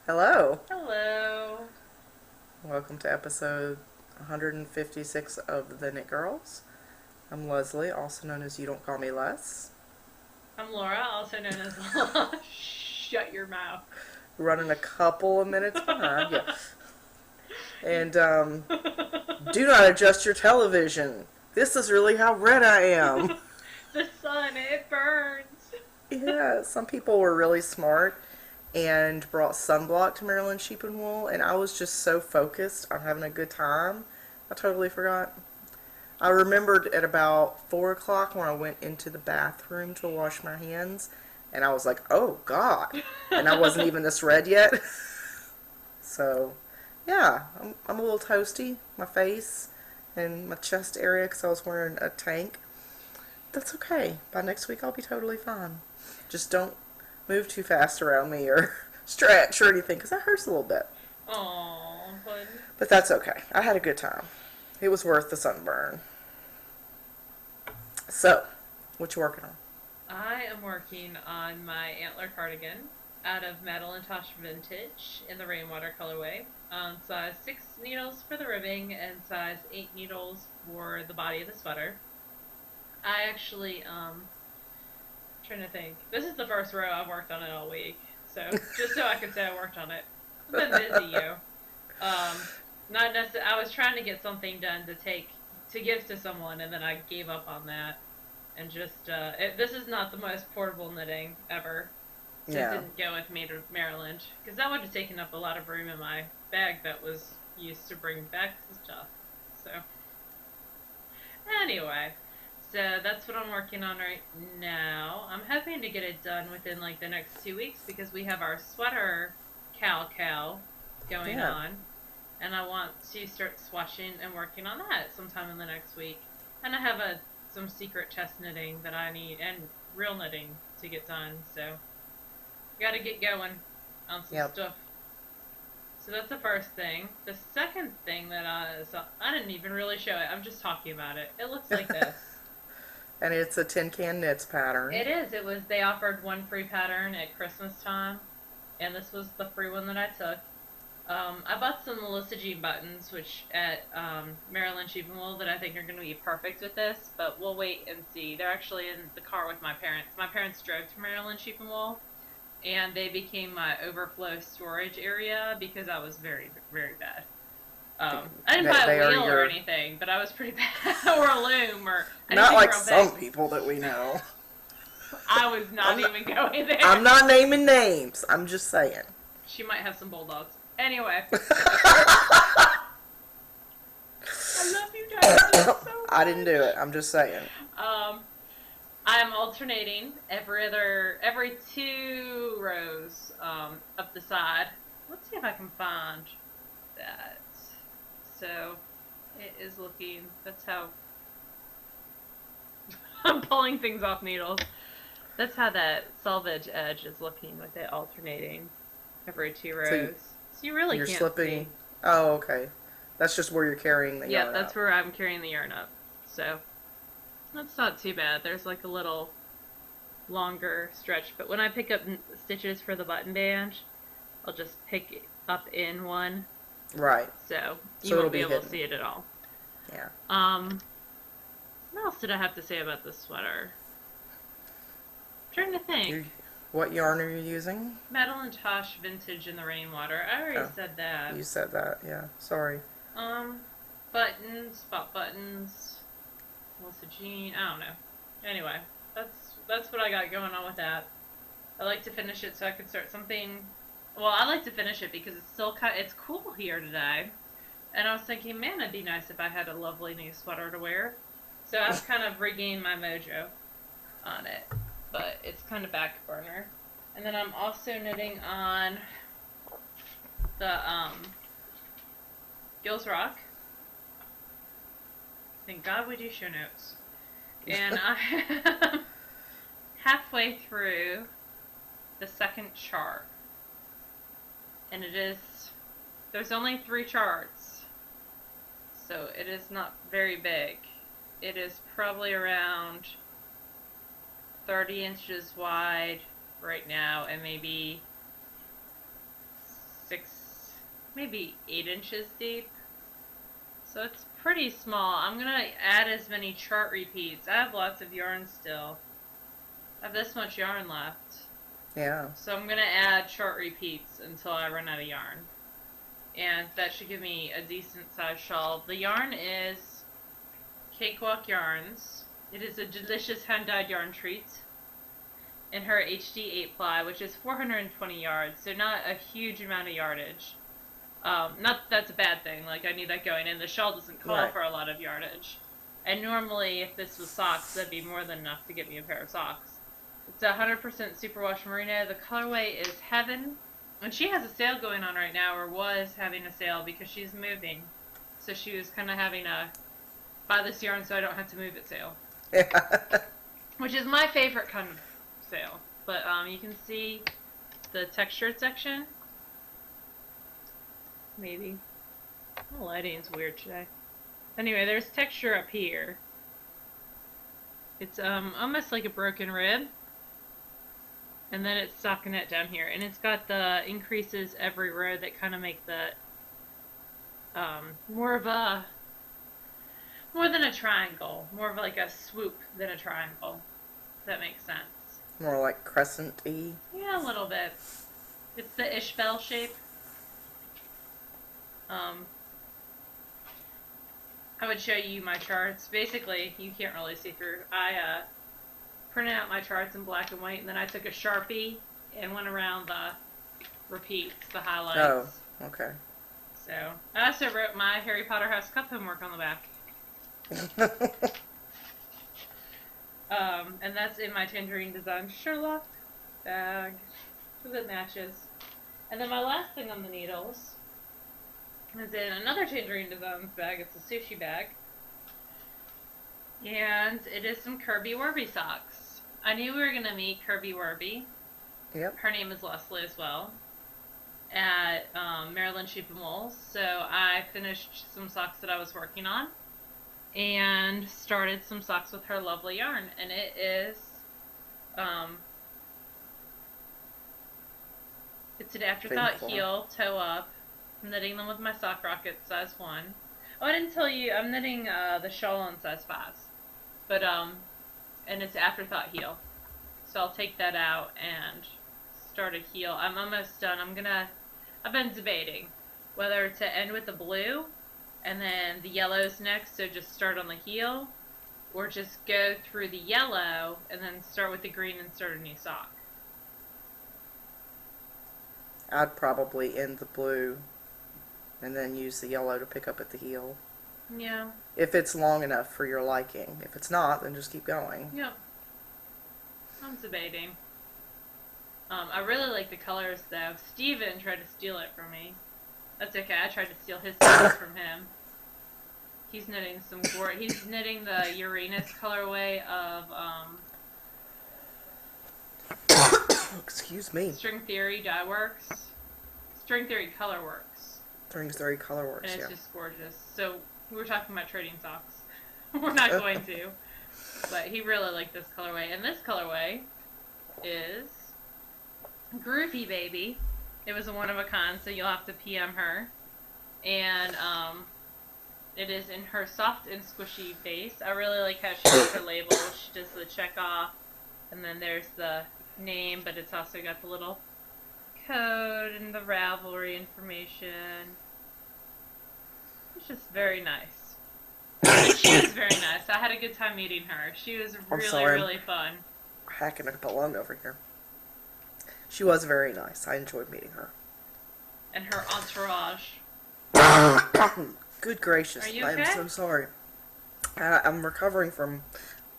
Hello. Hello. Welcome to episode 156 of The Knit Girls. I'm Leslie, also known as You Don't Call Me Les. I'm Laura, also known as Shut Your Mouth. Running a couple of minutes behind, yeah. And do not adjust your television. This is really how red I am. The sun, it burns. Yeah, some people were really smart and brought sunblock to Maryland Sheep and Wool, and I was just so focused on having a good time, I totally forgot. I remembered at about 4 o'clock when I went into the bathroom to wash my hands, and I was like, oh God. And I wasn't even this red yet. So, yeah, I'm a little toasty, my face and my chest area because I was wearing a tank. That's okay. By next week, I'll be totally fine. Just don't move too fast around me or stretch or anything because that hurts a little bit. Aww, but But that's okay. I had a good time. It was worth the sunburn. So, what you working on? I am working on my antler cardigan out of Madeline Tosh Vintage in the rainwater colorway. Size 6 needles for the ribbing and size 8 needles for the body of the sweater. I actually, trying to think. This is the first row I've worked on it all week. So, just so I can say I worked on it. I've been busy, yo. Not necessarily, I was trying to get something done to give to someone, and then I gave up on that. And just, this is not the most portable knitting ever. So Yeah. it didn't go with me to Maryland. Because that would have taken up a lot of room in my bag that was used to bring back stuff. So, anyway. So that's what I'm working on right now. I'm hoping to get it done within like the next 2 weeks because we have our sweater cow going Yeah. on. And I want to start swatching and working on that sometime in the next week. And I have some secret chest knitting that I need and real knitting to get done. So gotta get going on some Yep. stuff. So that's the first thing. The second thing that I didn't even really show it. I'm just talking about it. It looks like this. And it's a tin can knits pattern. It is. They offered one free pattern at Christmas time, and this was the free one that I took. I bought some Melissa Jean buttons, which at Maryland Sheep and Wool that I think are going to be perfect with this, but we'll wait and see. They're actually in the car with my parents. My parents drove to Maryland Sheep and Wool, and they became my overflow storage area because I was very, very bad. I didn't buy a wheel or anything, but I was pretty bad. Or a loom, or anything. Not like real some big. people that we know. I was not even going there. I'm not naming names. I'm just saying. She might have some bulldogs. Anyway. I love you guys so much. I didn't do it. I'm just saying. I'm alternating every 2 rows up the side. Let's see if I can find that. So it is looking. That's how I'm pulling things off needles. That's how that selvage edge is looking with it alternating every 2 rows. So you really you're can't slipping. see. Oh, okay. That's just where you're carrying the yarn. Yeah, that's up. where I'm carrying the yarn up. So that's not too bad. There's like a little longer stretch, but when I pick up stitches for the button band, I'll just pick it up in one. Right. So you it'll won't be be able hidden. to see it at all. Yeah. What else did I have to say about this sweater? I'm trying to think. What yarn are you using? Madeline Tosh Vintage in the Rainwater. I already said that. You said that, yeah. Sorry. Buttons, spot buttons, Melissa Jean, I don't know. Anyway, that's what I got going on with that. I like to finish it so I can start something. Well, I like to finish it because it's still it's cool here today. And I was thinking, man, it'd be nice if I had a lovely new sweater to wear. So I've kind of regained my mojo on it. But it's kind of back burner. And then I'm also knitting on the Gills Rock. Thank God we do show notes. And I am halfway through the second chart. And there's only 3 charts. So it is not very big. It is probably around 30 inches wide right now and maybe maybe 8 inches deep. So it's pretty small. I'm gonna add as many chart repeats. I have lots of yarn still. I have this much yarn left. Yeah. So I'm gonna add chart repeats until I run out of yarn. And that should give me a decent sized shawl. The yarn is Cakewalk Yarns. It is a delicious hand-dyed yarn treat in her HD 8-ply, which is 420 yards, so not a huge amount of yardage. Not that that's a bad thing, like I need that going in. The shawl doesn't call for a lot of yardage. And normally, if this was socks, that'd be more than enough to get me a pair of socks. It's 100% superwash merino. The colorway is Heaven. And she has a sale going on right now, or was having a sale, because she's moving. So she was kind of having a buy this yarn so I don't have to move it sale. Yeah. Which is my favorite kind of sale. But you can see the textured section. Maybe. The lighting's weird today. Anyway, there's texture up here. It's almost like a broken rib. And then it's stockinette down here. And it's got the increases every row that kind of make the more than a triangle. More of like a swoop than a triangle. If that makes sense. More like crescent-y. Yeah, a little bit. It's the Ishbel shape. I would show you my charts. Basically, you can't really see through. I printed out my charts in black and white, and then I took a Sharpie and went around the repeats, the highlights. Oh, okay. So, I also wrote my Harry Potter House Cup homework on the back. And that's in my Tangerine Design Sherlock bag. So that matches. And then my last thing on the needles is in another Tangerine Designs bag. It's a sushi bag. And it is some Kirby Werby socks. I knew we were going to meet Kirby Werby. Yep. Her name is Leslie as well. At Maryland Sheep and Wool. So I finished some socks that I was working on. And started some socks with her lovely yarn. And it is... it's an Afterthought heel, toe up. I'm knitting them with my Sock Rocket size 1. Oh, I didn't tell you, I'm knitting the shawl on size 5. But, and it's Afterthought heel. So I'll take that out and start a heel. I'm almost done. I've been debating whether to end with the blue and then the yellow's next, so just start on the heel, or just go through the yellow and then start with the green and start a new sock. I'd probably end the blue and then use the yellow to pick up at the heel. Yeah. If it's long enough for your liking. If it's not, then just keep going. Yep. I'm debating. I really like the colors, though. Steven tried to steal it from me. That's okay. I tried to steal his colors from him. He's knitting he's knitting the Uranus colorway of Excuse me. String Theory Dye Works. String Theory Color Works. String Theory Color Works, and it's yeah. just gorgeous. So we were talking about trading socks. We're not going to. But he really liked this colorway. And this colorway is Groovy Baby. It was a one of a kind, so you'll have to PM her. And it is in her soft and squishy base. I really like how she does her label. She does the check off, and then there's the name, but it's also got the little code and the Ravelry information. It's just very nice. And she was very nice. I had a good time meeting her. She was really fun. Hacking a balloon over here. She was very nice. I enjoyed meeting her. And her entourage. Good gracious. Are you okay? I am so sorry. I'm recovering from,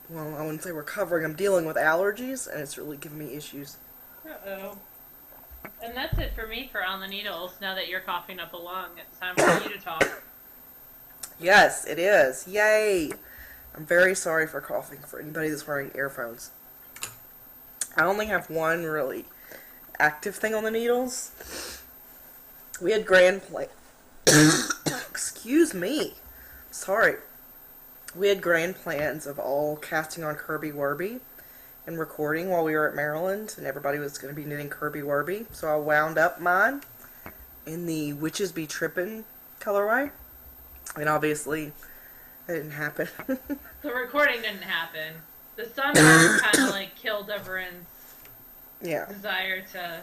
well, I wouldn't say recovering. I'm dealing with allergies, and it's really giving me issues. Uh-oh. And that's it for me for On the Needles. Now that you're coughing up a lung, it's time for you to talk. Yes, it is. Yay! I'm very sorry for coughing for anybody that's wearing earphones. I only have one really active thing on the needles. We had grand plans. Excuse me. Sorry. We had grand plans of all casting on Kirby Werby and recording while we were at Maryland, and everybody was going to be knitting Kirby Werby. So I wound up mine, in the Witches Be Trippin' colorway. And obviously, that didn't happen. The recording didn't happen. The sunburn kind of like killed everyone's desire to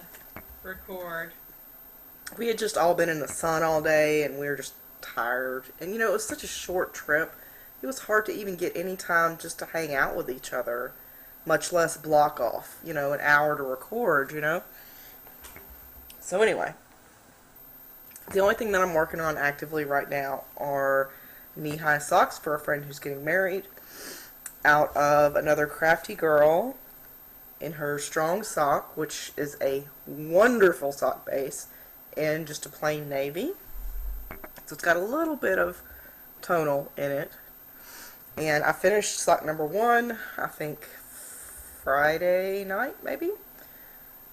record. We had just all been in the sun all day, and we were just tired. And, it was such a short trip. It was hard to even get any time just to hang out with each other, much less block off, an hour to record, So anyway, the only thing that I'm working on actively right now are knee-high socks for a friend who's getting married, out of another crafty girl in her strong sock, which is a wonderful sock base, in just a plain navy. So it's got a little bit of tonal in it. And I finished sock number 1, I think Friday night, maybe.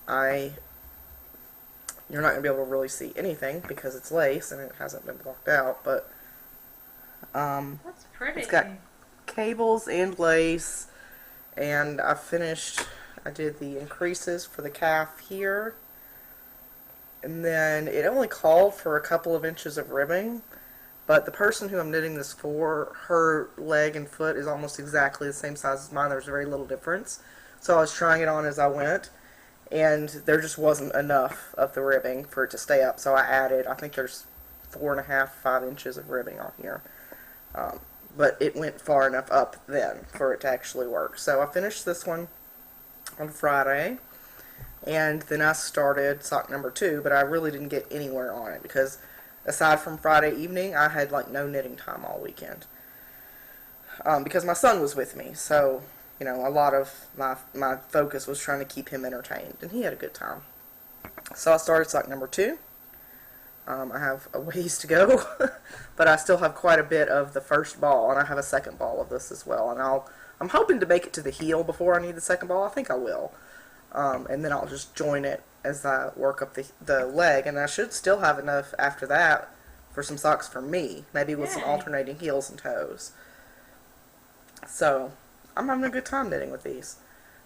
You're not going to be able to really see anything because it's lace and it hasn't been blocked out, but that's pretty. It's got cables and lace, and I did the increases for the calf here, and then it only called for a couple of inches of ribbing, but the person who I'm knitting this for, her leg and foot is almost exactly the same size as mine. There's very little difference, so I was trying it on as I went, and there just wasn't enough of the ribbing for it to stay up, so I added, I think there's 4.5, 5 inches of ribbing on here. But it went far enough up then for it to actually work. So I finished this one on Friday, and then I started sock number 2, but I really didn't get anywhere on it because aside from Friday evening, I had like no knitting time all weekend. Because my son was with me, so a lot of my focus was trying to keep him entertained, and he had a good time. So I started sock number 2. I have a ways to go, but I still have quite a bit of the first ball, and I have a second ball of this as well. And I'm hoping to make it to the heel before I need the second ball. I think I will. And then I'll just join it as I work up the leg, and I should still have enough after that for some socks for me, maybe with some alternating heels and toes. So I'm having a good time knitting with these.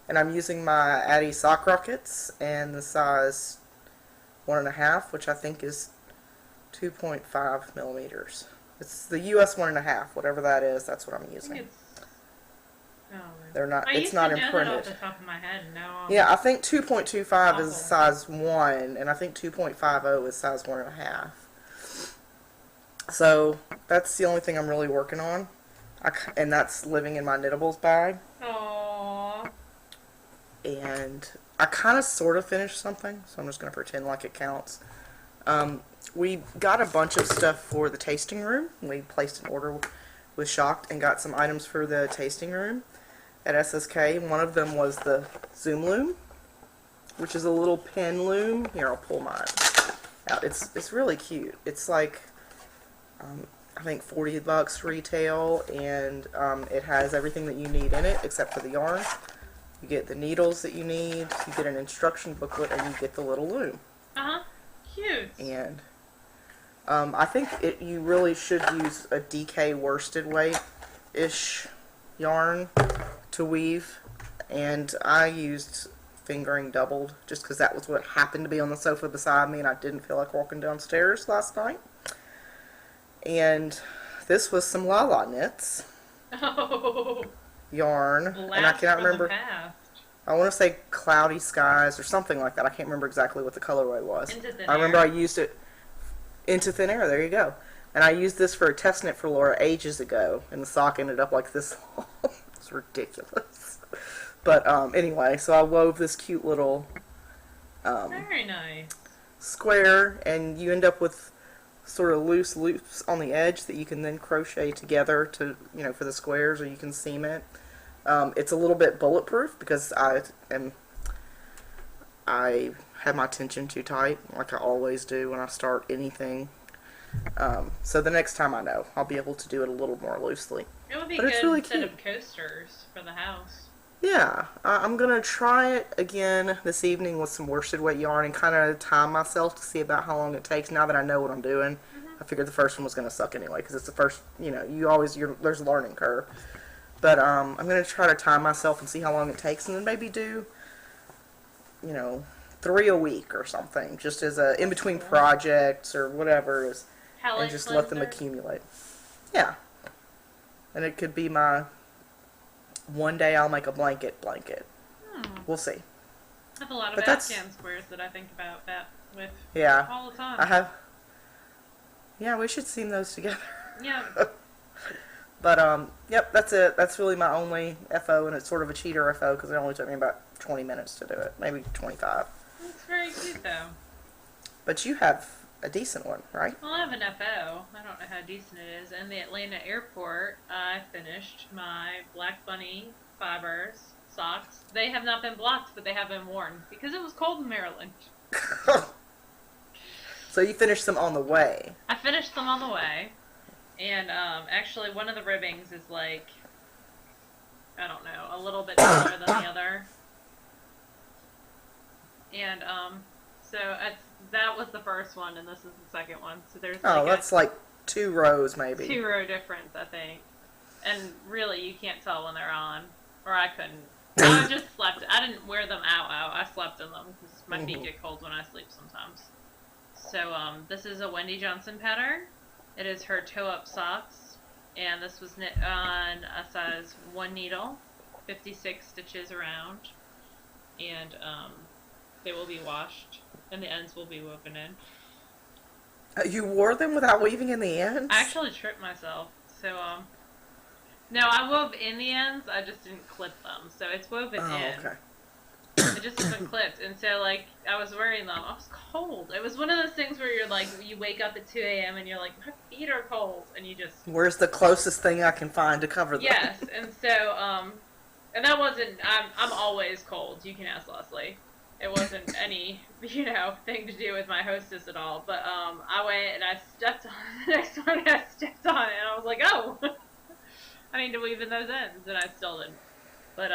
And I'm using my Addy sock rockets and the size 1.5, which I think is 2.5 millimeters. It's the US 1.5, whatever that is. That's what I'm using. They're not. It's not imprinted. Off the top of my head. No. Yeah, I think 2.25 is size 1, and I think 2.50 is size 1.5. So that's the only thing I'm really working on, and that's living in my knittables bag. Aww. And I kind of sort of finished something, so I'm just going to pretend like it counts. We got a bunch of stuff for the tasting room. We placed an order with Shocked and got some items for the tasting room at SSK. One of them was the Zoom loom, which is a little pen loom. Here, I'll pull mine out. It's really cute. It's like, I think $40 retail, and it has everything that you need in it except for the yarn. You get the needles that you need, you get an instruction booklet, and you get the little loom. Cute. And I think you really should use a DK worsted weight-ish yarn to weave, and I used fingering doubled just because that was what happened to be on the sofa beside me, and I didn't feel like walking downstairs last night. And this was some Lala knits. Yarn, and I cannot remember. I want to say Cloudy Skies or something like that. I can't remember exactly what the colorway was. I remember I used it into thin air. There you go. And I used this for a test knit for Laura ages ago, and the sock ended up like this long. It's ridiculous. But anyway, so I wove this cute little very nice square, and you end up with sort of loose loops on the edge that you can then crochet together to, for the squares, or you can seam it. It's a little bit bulletproof because I have my tension too tight, like I always do when I start anything. So the next time I know, I'll be able to do it a little more loosely. It would be but good it's really instead cute. of coasters for the house. Yeah, I'm going to try it again this evening with some worsted weight yarn and kind of time myself to see about how long it takes now that I know what I'm doing. I figured the first one was going to suck anyway because it's the first, there's a learning curve. But I'm going to try to time myself and see how long it takes, and then maybe do, 3 a week or something, just as a in between Cool. projects or whatever, and Palette just let them cleanser. accumulate. Yeah, and it could be my one day I'll make a blanket. Hmm. We'll see. I have a lot of But that's Afghan squares that I think about that with yeah. all the I time. have yeah. We should seam those together. Yeah. But yep. That's it. That's really my only FO, and it's sort of a cheater FO because it only took me about 20 minutes to do it, maybe 25. It's very cute though. But you have a decent one, right? Well, I have an FO. I don't know how decent it is. In the Atlanta airport, I finished my Black Bunny fibers socks. They have not been blocked, but they have been worn because it was cold in Maryland. So you finished them on the way. I finished them on the way, and actually one of the ribbings is like, I don't know, a little bit taller than the other. And so that was the first one, and this is the second one. So there's like That's like 2 rows maybe. 2-row difference, I think. And really, you can't tell when they're on, or I couldn't. I just slept. I didn't wear them out. I slept in them because my feet get cold when I sleep sometimes. So this is a Wendy Johnson pattern. It is her toe-up socks, and this was knit on a size 1 needle, 56 stitches around, and they will be washed, and the ends will be woven in. You wore them without weaving in the ends? I actually tripped myself, so no, I wove in the ends. I just didn't clip them, so it's woven in. Okay. It just isn't clipped, and so like I was wearing them. I was cold. It was one of those things where you're like, you wake up at 2 a.m. and you're like, my feet are cold, and you just. Where's the closest thing I can find to cover them? Yes, and so and that wasn't. I'm always cold. You can ask Leslie. It wasn't any, thing to do with my hostess at all. But I went and I stepped on the next one. I stepped on it, and I was like, oh, I need to weave in those ends, and I still didn't. But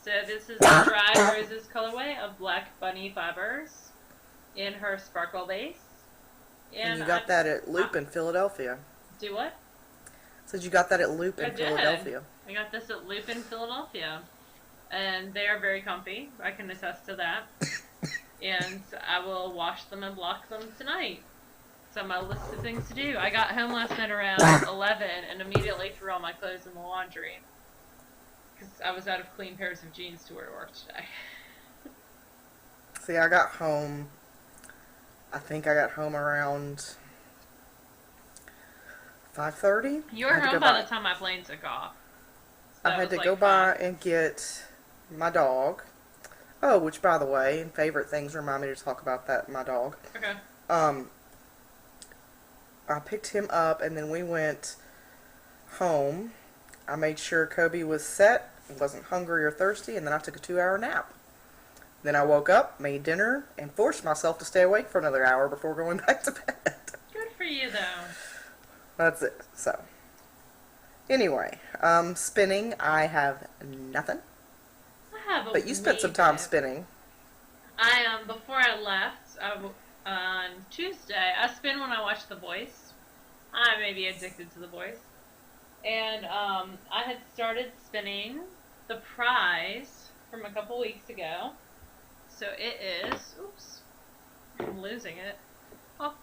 so this is the Dried Roses colorway of Black Bunny fibers in her sparkle base. And you got that at Loop in Philadelphia. Do what? Said you got that at Loop in I did. Philadelphia. I got this at Loop in Philadelphia. And they are very comfy. I can attest to that. And I will wash them and block them tonight. It's on my list of things to do. I got home last night around 11 and immediately threw all my clothes in the laundry. Because I was out of clean pairs of jeans to wear to work today. See, I got home, I think I got home around 5:30. You were home by the time my plane took off. So I had to go by and get my dog. Oh, which by the way, and favorite things remind me to talk about that, my dog. Okay. I picked him up and then we went home. I made sure Kobe was set, wasn't hungry or thirsty, and then I took a 2-hour nap. Then I woke up, made dinner, and forced myself to stay awake for another hour before going back to bed. Good for you, though. That's it. So, anyway, spinning, I have nothing. I have a But you spent some time tip. spinning. Before I left, on Tuesday, I spin when I watch The Voice. I may be addicted to The Voice. And I had started spinning the prize from a couple weeks ago. So it is, oops, I'm losing it. Oh,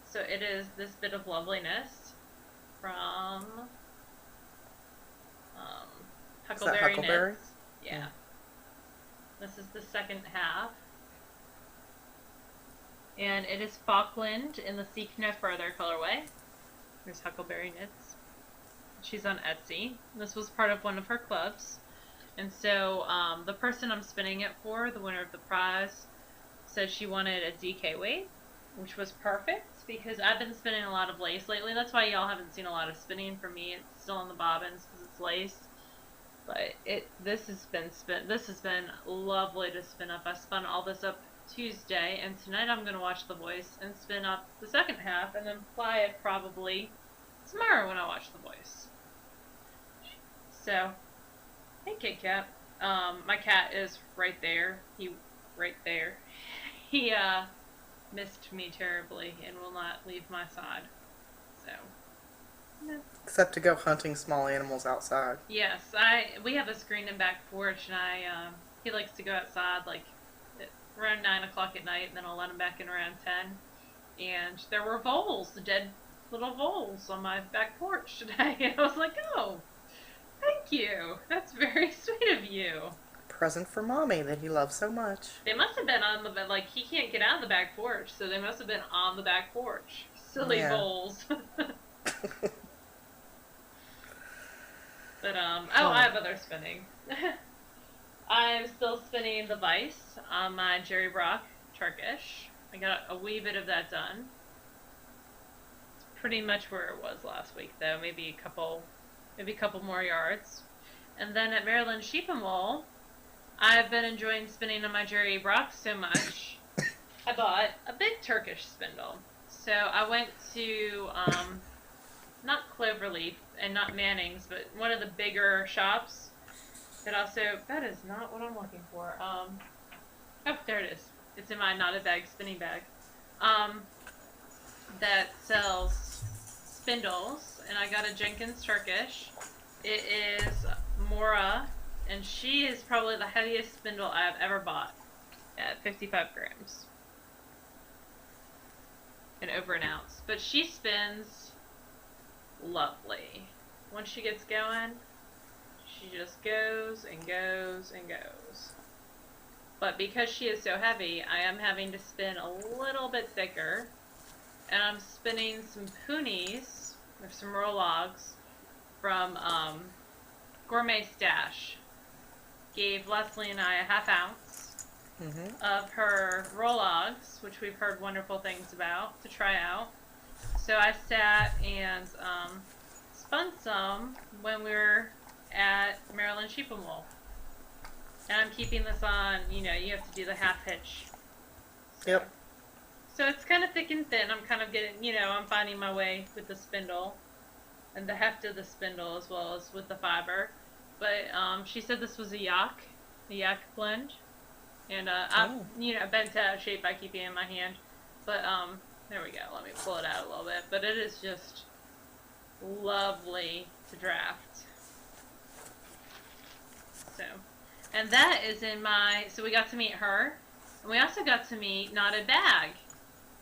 so it is this bit of loveliness from Huckleberry Huckleberry? Knits. Yeah. This is the second half. And it is Falkland in the Seek No Further colorway. There's Huckleberry Knits. She's on Etsy. This was part of one of her clubs. And so the person I'm spinning it for, the winner of the prize, said she wanted a DK weight, which was perfect because I've been spinning a lot of lace lately. That's why y'all haven't seen a lot of spinning from me. It's still on the bobbins because it's lace. But this has been lovely to spin up. I spun all this up Tuesday, and tonight I'm going to watch The Voice and spin up the second half and then ply it probably tomorrow when I watch The Voice. So, hey Kit Kat. My cat is right there. He missed me terribly and will not leave my side. So, no. Except to go hunting small animals outside. Yes, we have a screened-in back porch, and he likes to go outside like around 9 o'clock at night, and then I'll let them back in around 10. And there were voles, the dead little voles on my back porch today. And I was like, oh, thank you. That's very sweet of you. Present for Mommy that he loves so much. They must have been on the, like, he can't get out of the back porch, so they must have been on the back porch. Silly voles. But, I have other spinning. I'm still spinning the Vice on my Jerry Brock Turkish. I got a wee bit of that done. It's pretty much where it was last week, though. Maybe a couple more yards. And then at Maryland Sheep and Wool, I've been enjoying spinning on my Jerry Brock so much, I bought a big Turkish spindle. So I went to, not Cloverleaf and not Manning's, but one of the bigger shops that also, that is not what I'm looking for. Oh, there it is. It's in my knotted bag, spinning bag. That sells spindles, and I got a Jenkins Turkish. It is Mora, and she is probably the heaviest spindle I've ever bought at 55 grams. And over an ounce. But she spins lovely. Once she gets going, she just goes and goes and goes. But because she is so heavy, I am having to spin a little bit thicker. And I'm spinning some poonies, or some Rologs, from Gourmet Stash. Gave Leslie and I a half ounce of her Rologs, which we've heard wonderful things about, to try out. So I sat and spun some when we were at Maryland Sheep and Wool. And I'm keeping this on, you have to do the half hitch. Yep. So it's kind of thick and thin. I'm kind of getting, I'm finding my way with the spindle and the heft of the spindle as well as with the fiber. But she said this was a yak blend. And I'm, bent out of shape by keeping it in my hand. But there we go. Let me pull it out a little bit. But it is just lovely to draft. So, and that is in my, so we got to meet her. And we also got to meet Knotted Bag.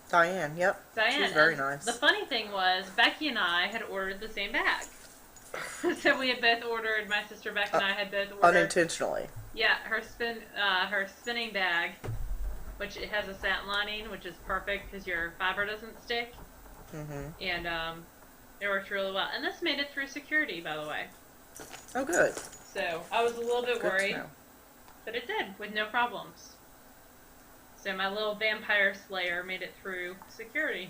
Diane, yep. Diane. She's very nice. The funny thing was, Becky and I had ordered the same bag. So we had both ordered, my sister Beck and I had both ordered. Unintentionally. Yeah, her spinning bag, which it has a satin lining, which is perfect because your fiber doesn't stick. And it worked really well. And this made it through security, by the way. Oh, good. So I was a little bit Good worried, to know. but it did with no problems. So my little vampire slayer made it through security.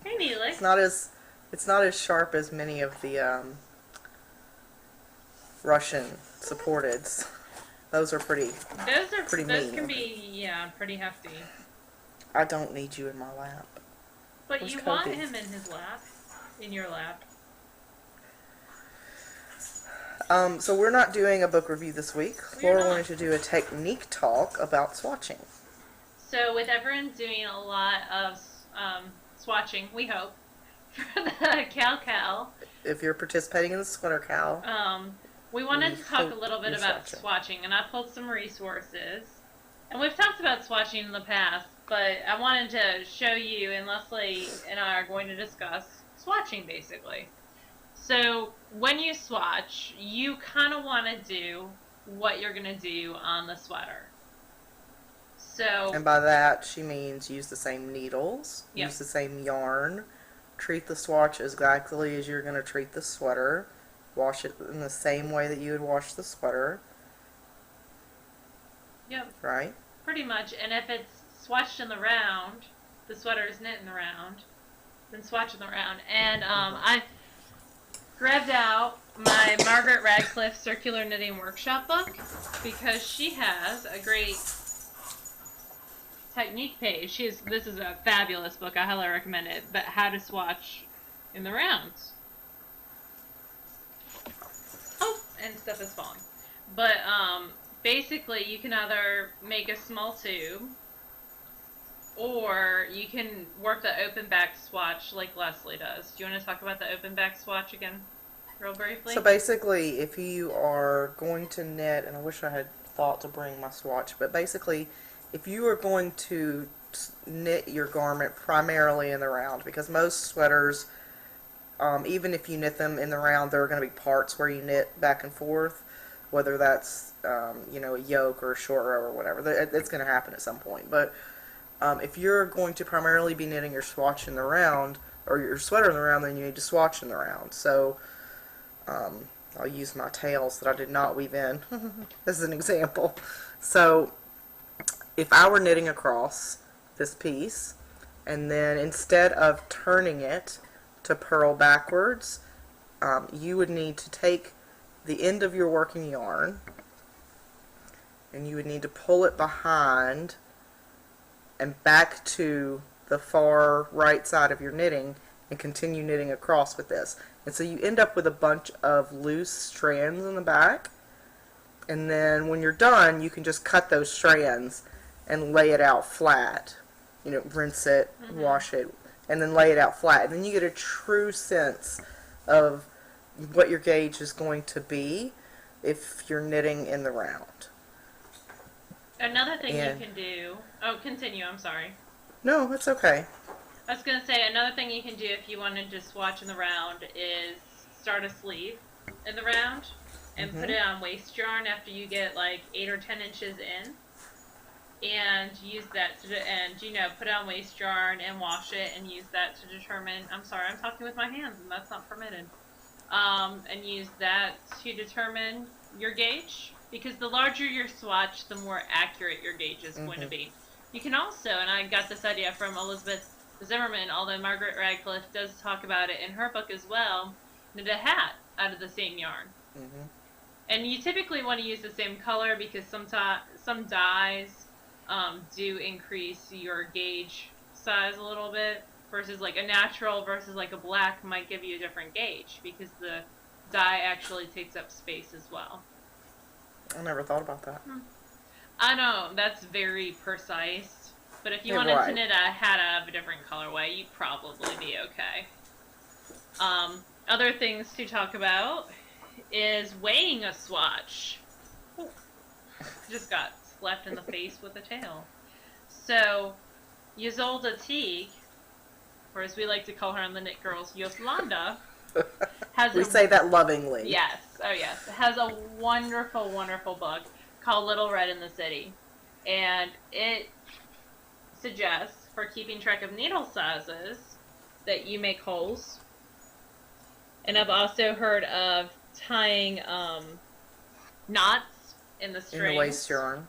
Hey, Neelix. It's not as sharp as many of the Russian supporteds. Those are pretty. Those mean. Can Okay. be pretty hefty. I don't need you in my lap. But Where's you Kobe? want him in his lap, in your lap. So we're not doing a book review this week. We're Laura not. wanted to do a technique talk about swatching. So with everyone doing a lot of swatching, we hope, for the Cal, If you're participating in the sweater cow, we wanted to talk a hope little bit you're about swatching, and I pulled some resources. And we've talked about swatching in the past, but I wanted to show you, and Leslie and I are going to discuss swatching, basically. So when you swatch, you kind of want to do what you're going to do on the sweater. So, and by that she means use the same needles, Yep. use the same yarn, treat the swatch exactly as you're going to treat the sweater, wash it in the same way that you would wash the sweater, yep, right? pretty much. And if it's swatched in the round, the sweater is knit in the round, then swatch in the round. And I grabbed out my Margaret Radcliffe Circular Knitting Workshop book because she has a great technique page. This is a fabulous book. I highly recommend it. But how to swatch in the rounds. Oh, and stuff is falling. But basically, you can either make a small tube, or you can work the open back swatch like Leslie does. Do you want to talk about the open back swatch again, real briefly? So basically, if you are going to knit, and I wish I had thought to bring my swatch, but basically, if you are going to knit your garment primarily in the round, because most sweaters, even if you knit them in the round, there are going to be parts where you knit back and forth, whether that's a yoke or a short row or whatever. It's going to happen at some point. But if you're going to primarily be knitting your swatch in the round, or your sweater in the round, then you need to swatch in the round. So I'll use my tails that I did not weave in as an example. So if I were knitting across this piece, and then instead of turning it to purl backwards, you would need to take the end of your working yarn, and you would need to pull it behind and back to the far right side of your knitting and continue knitting across with this. And so you end up with a bunch of loose strands in the back, and then when you're done, you can just cut those strands and lay it out flat. Rinse it, wash it, and then lay it out flat. And then you get a true sense of what your gauge is going to be if you're knitting in the round. Another thing you can do... Oh, continue, I'm sorry. No, it's okay. I was going to say, another thing you can do if you wanted to swatch in the round is start a sleeve in the round and put it on waist yarn after you get like 8 or 10 inches in. And use that to, put it on waist yarn and wash it and use that to determine, I'm sorry, I'm talking with my hands and that's not permitted. And use that to determine your gauge, because the larger your swatch, the more accurate your gauge is going to be. You can also, and I got this idea from Elizabeth Zimmerman, although Margaret Radcliffe does talk about it in her book as well, knit a hat out of the same yarn. And you typically want to use the same color because some dyes do increase your gauge size a little bit, versus like a natural versus like a black might give you a different gauge because the dye actually takes up space as well. I never thought about that. I know, that's very precise, but if you wanted to knit a hat out of a different colorway, you'd probably be okay. Other things to talk about is weighing a swatch. Just got slapped in the face with a tail. So, Ysolda Teague, or as we like to call her on the Knit Girls, Yoslanda, we say that lovingly. Yes, oh yes. Has a wonderful, wonderful book called Little Red in the City. And it suggests, for keeping track of needle sizes, that you make holes. And I've also heard of tying knots in the strings. In the waist yarn.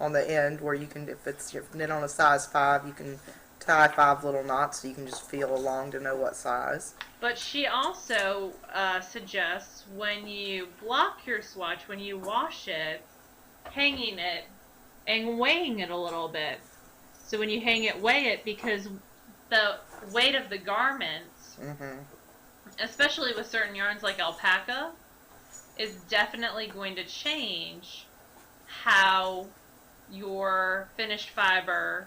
On the end, where you can, if it's knit on a size 5, you can tie 5 little knots so you can just feel along to know what size. But she also suggests when you block your swatch, when you wash it, hanging it and weighing it a little bit. So when you hang it, weigh it, because the weight of the garments, especially with certain yarns like alpaca, is definitely going to change how your finished fiber,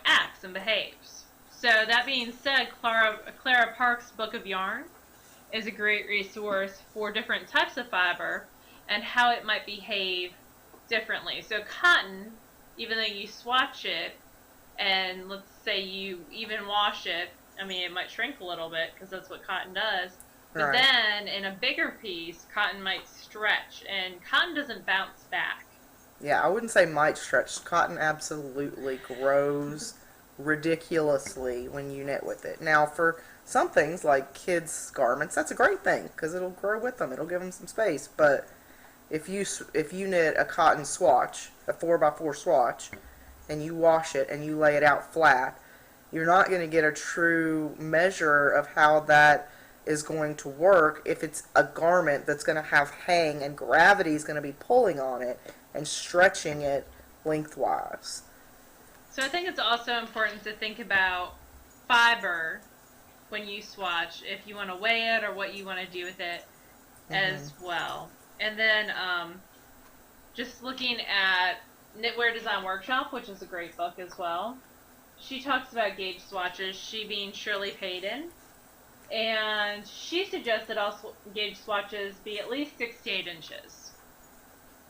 acts and behaves. So that being said, Clara Park's Book of Yarn is a great resource for different types of fiber and how it might behave differently. So cotton, even though you swatch it, and let's say you even wash it, it might shrink a little bit because that's what cotton does. But then in a bigger piece, cotton might stretch, and cotton doesn't bounce back. Yeah, I wouldn't say might stretch. Cotton absolutely grows ridiculously when you knit with it. Now, for some things like kids' garments, that's a great thing because it'll grow with them. It'll give them some space. But if you knit a cotton swatch, a 4x4 swatch, and you wash it and you lay it out flat, you're not going to get a true measure of how that is going to work if it's a garment that's going to have hang and gravity is going to be pulling on it and stretching it lengthwise. So I think it's also important to think about fiber when you swatch, if you want to weigh it or what you want to do with it as well. And then just looking at Knitwear Design Workshop, which is a great book as well. She talks about gauge swatches, she being Shirley Payton. And she suggests that all gauge swatches be at least 6 to 8 inches.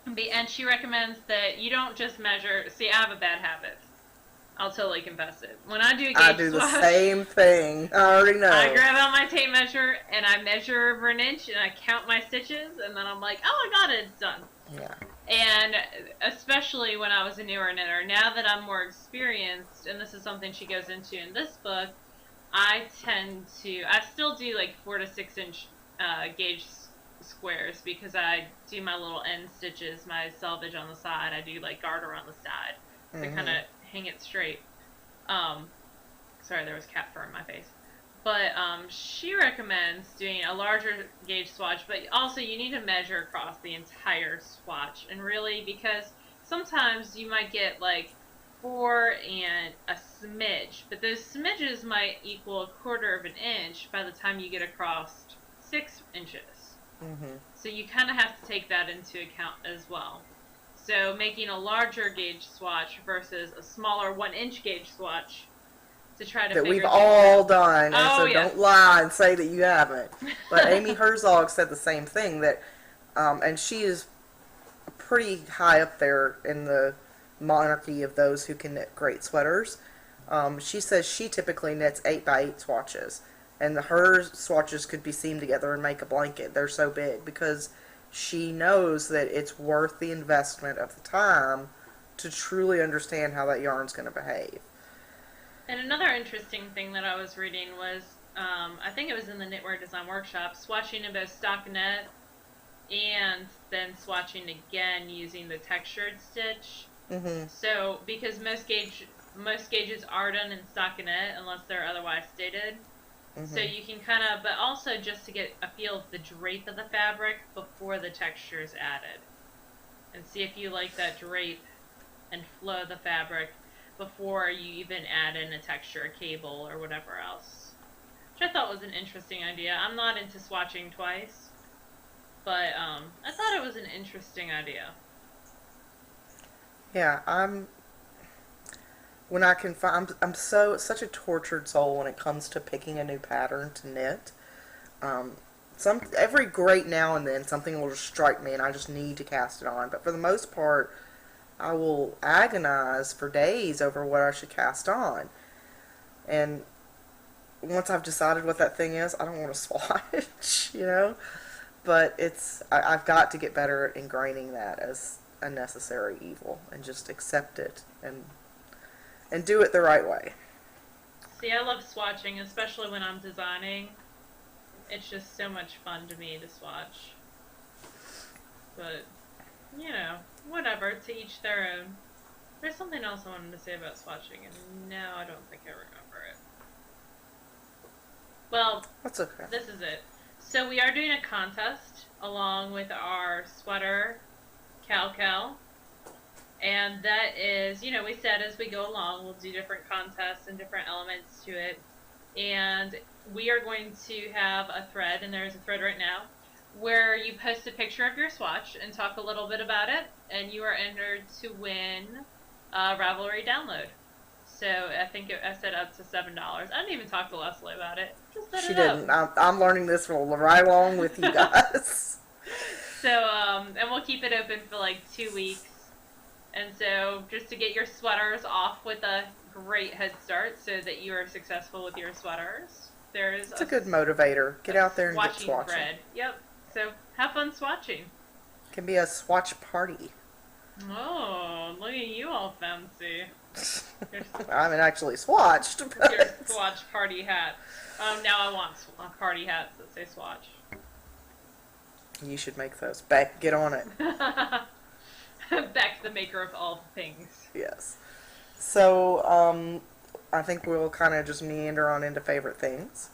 And she recommends that you don't just measure. See, I have a bad habit. I'll totally confess it. When I do a I gauge do the swatch, same thing. I already know. I grab out my tape measure and I measure over an inch and I count my stitches and then I'm like, oh, I got it, it's done. Yeah. And especially when I was a newer knitter, now that I'm more experienced, and this is something she goes into in this book, I still do like 4 to 6 inch gauge squares because I do my little end stitches, my selvage on the side. I do like garter on the side to kind of hang it straight. Sorry, there was cat fur in my face. But she recommends doing a larger gauge swatch, but also you need to measure across the entire swatch. And really, because sometimes you might get like 4 and a smidge, but those smidges might equal a quarter of an inch by the time you get across 6 inches. So you kind of have to take that into account as well. So making a larger gauge swatch versus a smaller 1-inch gauge swatch to try to that figure we've things all out. done, and Oh, so yes. don't lie and say that you haven't. But Amy Herzog said the same thing, that, and she is pretty high up there in the monarchy of those who can knit great sweaters. She says she typically knits 8x8 swatches, and her swatches could be seamed together and make a blanket. They're so big because she knows that it's worth the investment of the time to truly understand how that yarn's going to behave. And another interesting thing that I was reading was, I think it was in the Knitwear Design Workshop, swatching in both stockinette and then swatching again using the textured stitch. So, because most gauges are done in stockinette unless they're otherwise stated. So you can kind of, but also just to get a feel of the drape of the fabric before the texture is added. And see if you like that drape and flow of the fabric before you even add in a texture, a cable, or whatever else. Which I thought was an interesting idea. I'm not into swatching twice, but I thought it was an interesting idea. Yeah, when I can find, I'm such a tortured soul when it comes to picking a new pattern to knit. Every great now and then something will just strike me and I just need to cast it on. But for the most part, I will agonize for days over what I should cast on. And once I've decided what that thing is, I don't want to swatch, you know? But I've got to get better at ingraining that as a necessary evil and just accept it and do it the right way. See, I love swatching, especially when I'm designing. It's just so much fun to me to swatch. But, you know, whatever, to each their own. There's something else I wanted to say about swatching, and now I don't think I remember it. Well, That's okay. this is it. So we are doing a contest along with our sweater, Cal. And that is, you know, we said as we go along, we'll do different contests and different elements to it. And we are going to have a thread, and there's a thread right now, where you post a picture of your swatch and talk a little bit about it, and you are entered to win a Ravelry download. So I think I said up to $7. I didn't even talk to Leslie about it. Just set She it up. didn't. I'm learning this right along with you guys. So, and we'll keep it open for like 2 weeks. And so, just to get your sweaters off with a great head start so that you are successful with your sweaters, there's It's a good motivator. Get out there and get swatching. Thread. Yep. So, have fun swatching. It can be a swatch party. Oh, look at you all fancy. I haven't actually swatched. Your swatch party hat. Now I want party hats that say swatch. You should make those. Beck, get on it. Beck, the maker of all things. Yes. So, I think we'll kind of just meander on into favorite things.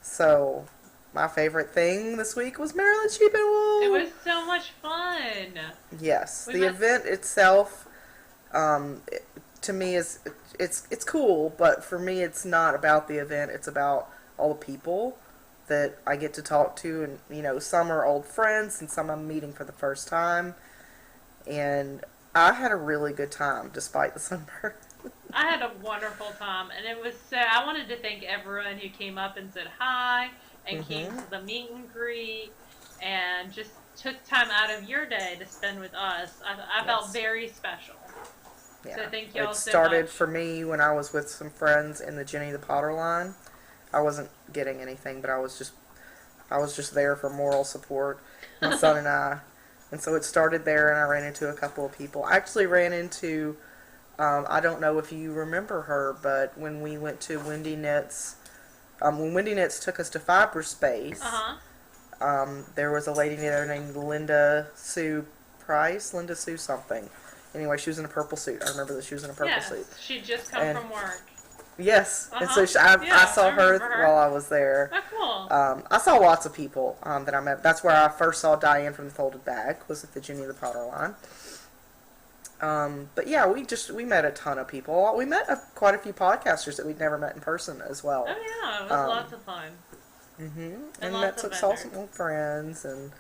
So, my favorite thing this week was Maryland Sheep and Wool. It was so much fun. Yes. The event itself, to me, it's cool, but for me, it's not about the event. It's about all the people that I get to talk to, and, you know, some are old friends, and some I'm meeting for the first time. And I had a really good time, despite the sunburn. I had a wonderful time, and it was so. I wanted to thank everyone who came up and said hi, and came to the meet and greet, and just took time out of your day to spend with us. I felt very special. Yeah. So thank y'all It so started much. for me when I was with some friends in the Jenny the Potter line. I wasn't getting anything, but I was just there for moral support, my son and I. And so it started there, and I ran into a couple of people. I actually ran into, I don't know if you remember her, but when we went to Wendy Knits, when Wendy Knits took us to Fiberspace, there was a lady there named Linda Sue Price, Linda Sue something. Anyway, she was in a purple suit. I remember that she was in a purple suit. Yes, she'd just come from work. Yes, and so I saw her while I was there. Oh, cool. I saw lots of people that I met. That's where I first saw Diane from the Folded Bag, was at the Jenny the Potter line. But yeah, we met a ton of people. We met quite a few podcasters that we'd never met in person as well. Oh yeah, it was lots of fun. And met saw some old friends, and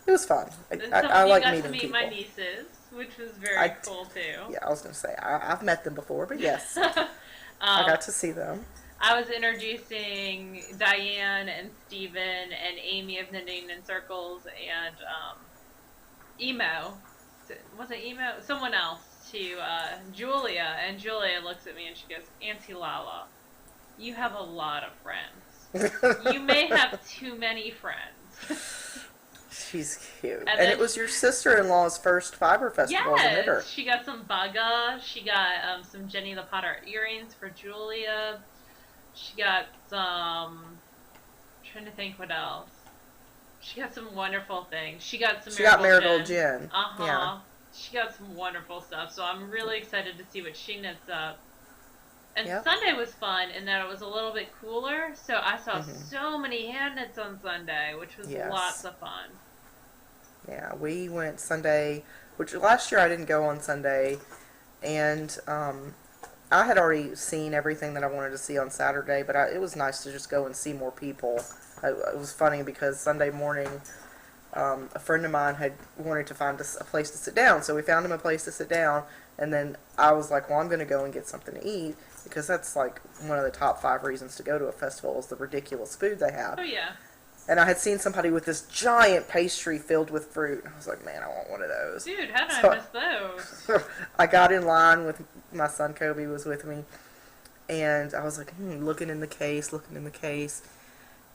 it was fun. I like meeting people. You got to meet my nieces, which was very cool too. Yeah, I was gonna say I've met them before, but yes, I got to see them. I was introducing Diane and Steven and Amy of Knitting in Circles and Emo. Was it Emo? Someone else to Julia, and Julia looks at me and she goes, Auntie Lala, you have a lot of friends. You may have too many friends. She's cute. And it was your sister-in-law's first fiber festival as a knitter. She got some Baga. She got some Jenny the Potter earrings for Julia. She got some... I'm trying to think what else. She got some wonderful things. She got Marigold Gin. Yeah. She got some wonderful stuff. So I'm really excited to see what she knits up. And Sunday was fun in that it was a little bit cooler. So I saw so many hand knits on Sunday, which was lots of fun. Yeah, we went Sunday, which last year I didn't go on Sunday, and I had already seen everything that I wanted to see on Saturday, but it was nice to just go and see more people. It was funny because Sunday morning, a friend of mine had wanted to find a place to sit down, so we found him a place to sit down, and then I was like, well, I'm going to go and get something to eat, because that's like one of the top 5 reasons to go to a festival is the ridiculous food they have. Oh, yeah. And I had seen somebody with this giant pastry filled with fruit. I was like, man, I want one of those. Dude, how did I miss those? I got in line with my son, Kobe was with me. And I was like, looking in the case.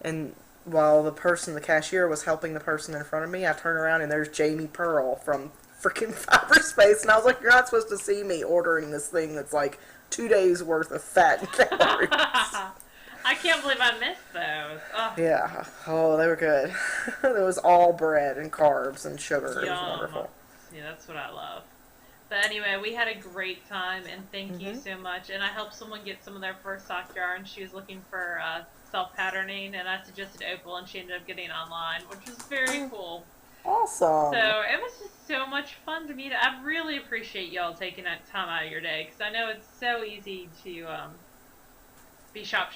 And while the cashier was helping the person in front of me, I turn around and there's Jamie Pearl from freaking Fiberspace. And I was like, you're not supposed to see me ordering this thing that's like 2 days worth of fat and calories. I can't believe I missed those. Ugh. Yeah. Oh, they were good. It was all bread and carbs and sugar. Yum. It was wonderful. Yeah, that's what I love. But anyway, we had a great time, and thank you so much. And I helped someone get some of their first sock yarn. She was looking for self-patterning, and I suggested Opal, and she ended up getting online, which was very cool. Awesome. So it was just so much fun to meet. I really appreciate y'all taking that time out of your day, because I know it's so easy to... be shop.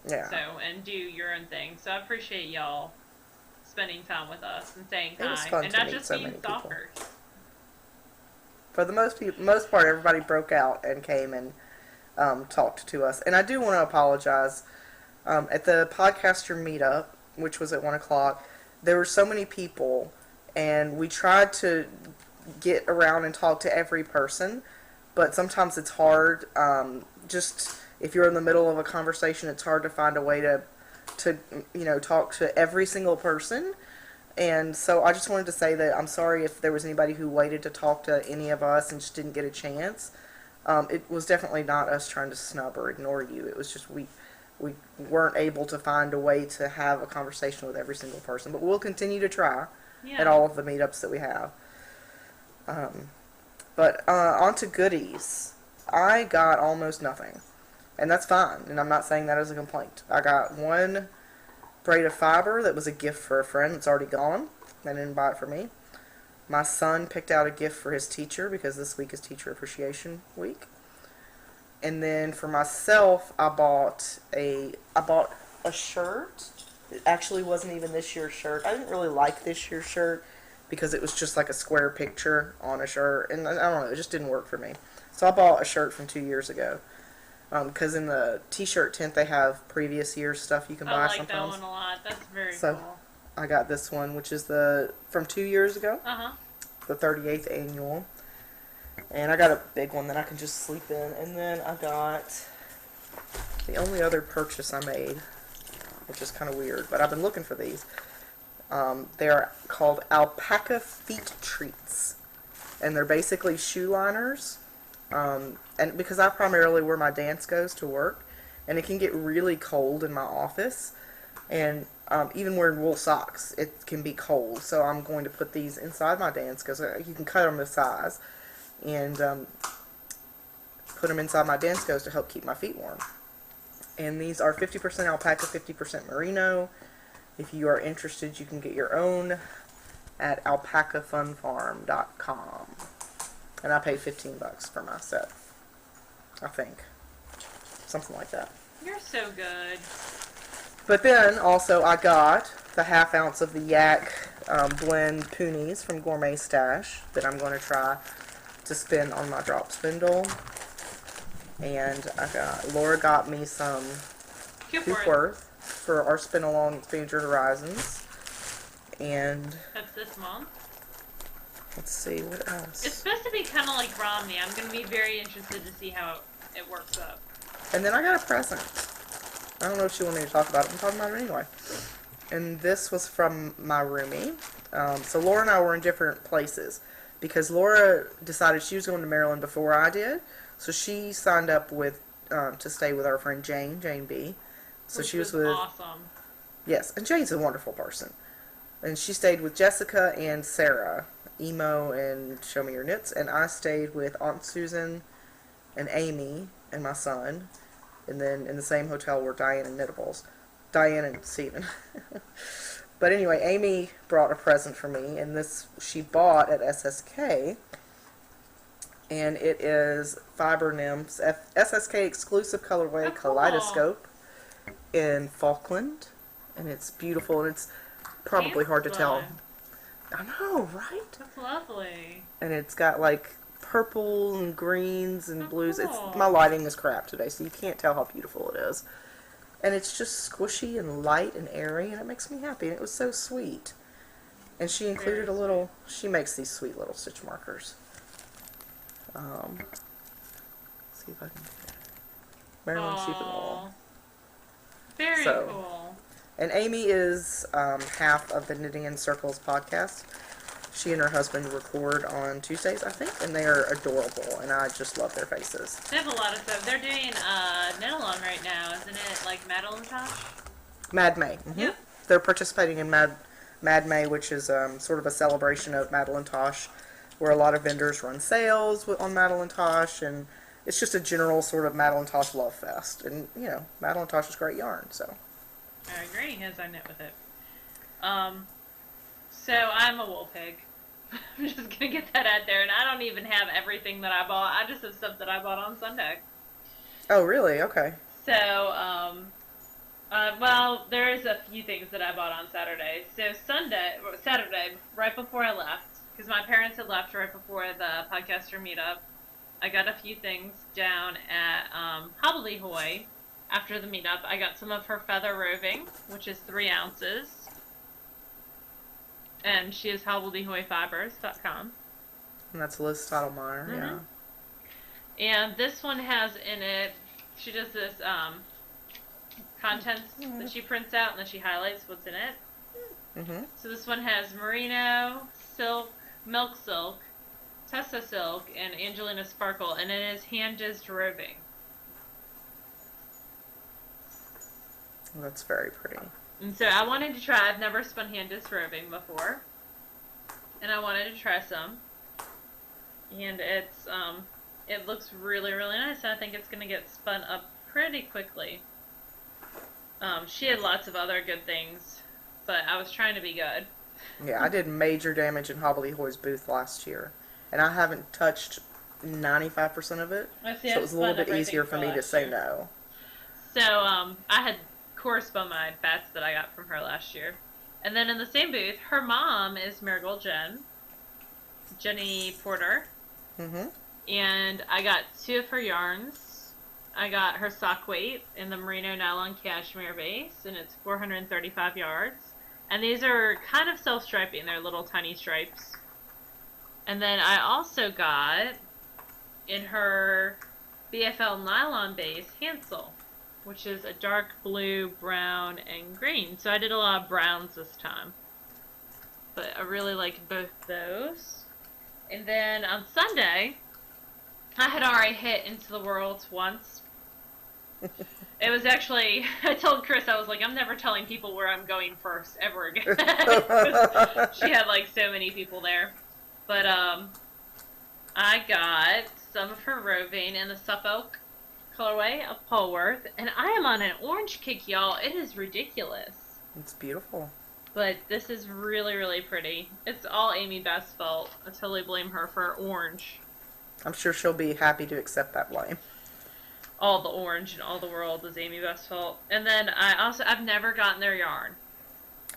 Yeah. So, and do your own thing. So I appreciate y'all spending time with us and saying hi. It was fun and to not meet just so being many people. stalkers. For the most part, everybody broke out and came and talked to us. And I do want to apologize. At the podcaster meetup, which was at 1 o'clock, there were so many people, and we tried to get around and talk to every person, but sometimes it's hard. Just if you're in the middle of a conversation, it's hard to find a way to talk to every single person. And so I just wanted to say that I'm sorry if there was anybody who waited to talk to any of us and just didn't get a chance. It was definitely not us trying to snub or ignore you. It was just we weren't able to find a way to have a conversation with every single person. But we'll continue to try at all of the meetups that we have. But on to goodies. I got almost nothing. And that's fine. And I'm not saying that as a complaint. I got one braid of fiber that was a gift for a friend. It's already gone. They didn't buy it for me. My son picked out a gift for his teacher because this week is Teacher Appreciation Week. And then for myself, I bought a shirt. It actually wasn't even this year's shirt. I didn't really like this year's shirt because it was just like a square picture on a shirt. And I don't know, it just didn't work for me. So I bought a shirt from 2 years ago. Because in the t-shirt tent they have previous year's stuff you can buy sometimes. I like that one a lot. That's very cool. I got this one, which is from 2 years ago, Uh-huh. the 38th annual. And I got a big one that I can just sleep in. And then I got the only other purchase I made, which is kind of weird, but I've been looking for these. They're called alpaca feet treats. And they're basically shoe liners. And because I primarily wear my dance goes to work, and it can get really cold in my office. And even wearing wool socks, it can be cold. So I'm going to put these inside my dance goes. You can cut them to size. And put them inside my dance goes to help keep my feet warm. And these are 50% alpaca, 50% merino. If you are interested, you can get your own at alpacafunfarm.com. And I paid $15 for my set, I think. Something like that. You're so good. But then also I got the half ounce of the Yak blend Poonies from Gourmet Stash that I'm going to try to spin on my drop spindle. And Laura got me some Coopworth for our spin along Expand Your Horizons. And that's this month. Let's see what else. It's supposed to be kind of like Romney. I'm going to be very interested to see how it works up. And then I got a present. I don't know if you want me to talk about it. I'm talking about it anyway. And this was from my roomie. So Laura and I were in different places because Laura decided she was going to Maryland before I did. So she signed up with to stay with our friend Jane B. So Which she was was with awesome. Yes, and Jane's a wonderful person. And she stayed with Jessica and Sarah, Emo and Show Me Your Knits, and I stayed with Aunt Susan and Amy and my son. And then in the same hotel were Diane and Knittables. Diane and Steven. But anyway, Amy brought a present for me, and this she bought at SSK. And it is Fiber Nymphs SSK exclusive colorway Kaleidoscope in Falkland. And it's beautiful, and it's probably hard to tell. I know, right? That's lovely. And it's got like purple and greens and blues. Cool. My lighting is crap today, so you can't tell how beautiful it is. And it's just squishy and light and airy, and it makes me happy. And it was so sweet. And she included she makes these sweet little stitch markers. Let's see if I can get it. Maryland Sheep and Wool. Very cool. And Amy is half of the Knitting in Circles podcast. She and her husband record on Tuesdays, I think, and they are adorable, and I just love their faces. They have a lot of stuff. They're doing knit-along right now, isn't it? Like Madeline Tosh? Mad May. Mm-hmm. Yep. They're participating in Mad May, which is sort of a celebration of Madeline Tosh, where a lot of vendors run sales on Madeline Tosh, and it's just a general sort of Madeline Tosh love fest. And, you know, Madeline Tosh is great yarn, so. I agree, as I knit with it. So I'm a wool pig. I'm just gonna get that out there, and I don't even have everything that I bought. I just have stuff that I bought on Sunday. Oh, really? Okay. So, well, there's a few things that I bought on Saturday. So Saturday, right before I left, because my parents had left right before the podcaster meetup, I got a few things down at Hobbledehoy. After the meetup, I got some of her feather roving, which is 3 ounces. And she is hobbledehoyfibers.com. And that's Liz Stottlemyre, yeah. And this one has in it, she does this contents that she prints out and then she highlights what's in it. Mm-hmm. So this one has merino, silk, milk silk, Tessa silk, and Angelina sparkle, and it is hand-jizzed roving. That's very pretty. And so I wanted to try, I've never spun hand-jizzed roving before, and I wanted to try some. And it's, it looks really, really nice, and I think it's going to get spun up pretty quickly. She had lots of other good things, but I was trying to be good. Yeah, I did major damage in Hobbledehoy's booth last year, and I haven't touched 95% of it, so it was a little bit easier for me to say no. So, I had spun my bats that I got from her last year. And then in the same booth, her mom is Marigold Jenny Porter. Mm-hmm. And I got 2 of her yarns. I got her sock weight in the merino nylon cashmere base, and it's 435 yards. And these are kind of self-striping. They're little tiny stripes. And then I also got, in her BFL nylon base, Hansel, which is a dark blue, brown, and green. So I did a lot of browns this time. But I really like both those. And then on Sunday, I had already hit Into the Worlds once. It was actually, I told Chris, I was like, I'm never telling people where I'm going first ever again. She had like so many people there. But I got some of her roving in the Suffolk colorway of Polworth, and I am on an orange kick, y'all. It is ridiculous. It's beautiful. But this is really, really pretty. It's all Amy Beth's fault. I totally blame her for orange. I'm sure she'll be happy to accept that blame. All the orange in all the world is Amy Beth's fault. And then I've never gotten their yarn.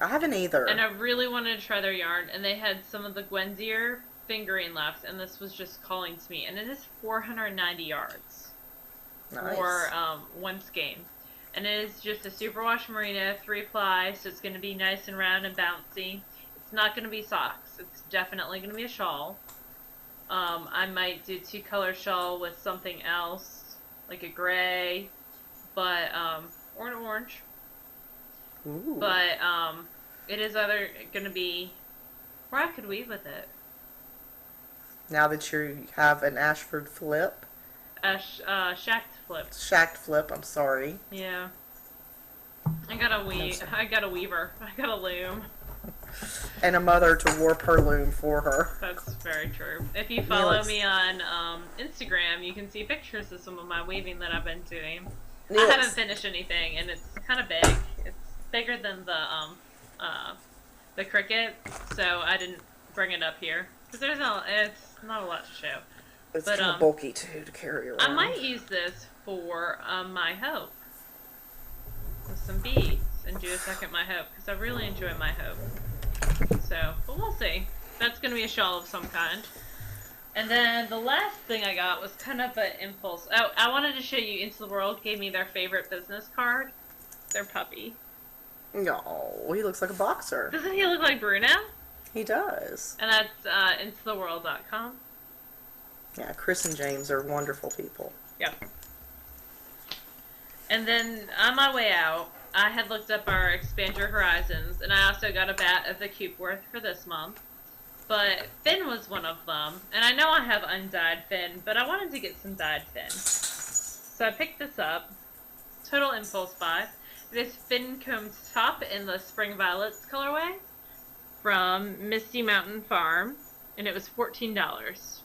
I haven't either. And I really wanted to try their yarn, and they had some of the Gwenzier fingering left, and this was just calling to me. And it is 490 yards for one skein. And it is just a superwash merino, 3-ply, so it's going to be nice and round and bouncy. It's not going to be socks. It's definitely going to be a shawl. I might do 2-color shawl with something else, like a gray, but or an orange. Ooh. But it is either going to be, or I could weave with it. Now that you have an Ashford flip. Shacked flip. Shacked flip, I'm sorry. Yeah. I got a weaver. I got a loom. And a mother to warp her loom for her. That's very true. If you follow me on Instagram, you can see pictures of some of my weaving that I've been doing. I haven't finished anything, and it's kind of big. It's bigger than the Cricut, so I didn't bring it up here because it's not a lot to show. It's kind of bulky too to carry around. I might use this for My Hope with some beads and do a second My Hope because I really enjoy My Hope. So, but we'll see. That's going to be a shawl of some kind. And then the last thing I got was kind of an impulse. Oh, I wanted to show you Into the World gave me their favorite business card. Their puppy. No, he looks like a boxer. Doesn't he look like Bruno? He does. And that's intotheworld.com. Yeah, Chris and James are wonderful people. Yep. And then on my way out, I had looked up our Expand Your Horizons, and I also got a bat of the Coopworth for this month. But Finn was one of them, and I know I have undyed Finn, but I wanted to get some dyed Finn. So I picked this up. Total impulse buy. It is Finn Combed Top in the Spring Violets colorway from Misty Mountain Farm, and it was $14.